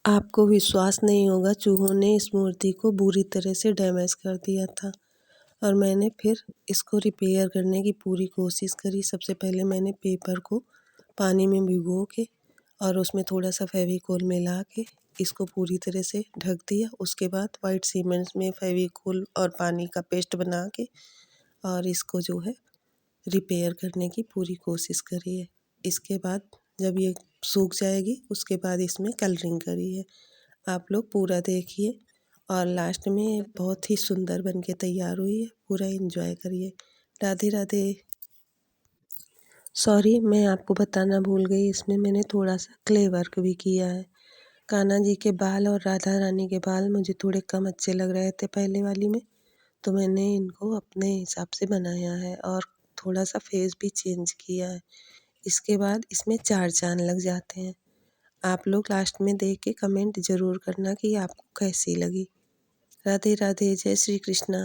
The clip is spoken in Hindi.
आपको विश्वास नहीं होगा, चूहों ने इस मूर्ति को बुरी तरह से डैमेज कर दिया था और मैंने फिर इसको रिपेयर करने की पूरी कोशिश करी। सबसे पहले मैंने पेपर को पानी में भिगो के और उसमें थोड़ा सा फेविकोल मिला के इसको पूरी तरह से ढक दिया। उसके बाद वाइट सीमेंट में फेविकोल और पानी का पेस्ट बना के और इसको जो है रिपेयर करने की पूरी कोशिश करी है। इसके बाद जब ये सूख जाएगी उसके बाद इसमें कलरिंग करी है। आप लोग पूरा देखिए और लास्ट में बहुत ही सुंदर बन के तैयार हुई है। पूरा एंजॉय करिए। राधे राधे। सॉरी, मैं आपको बताना भूल गई, इसमें मैंने थोड़ा सा क्ले वर्क भी किया है। कान्हा जी के बाल और राधा रानी के बाल मुझे थोड़े कम अच्छे लग रहे थे पहले वाली में, तो मैंने इनको अपने हिसाब से बनाया है और थोड़ा सा फेस भी चेंज किया है। इसके बाद इसमें 4 चाँद लग जाते हैं। आप लोग लास्ट में देख के कमेंट ज़रूर करना कि आपको कैसी लगी। राधे राधे। जय श्री कृष्णा।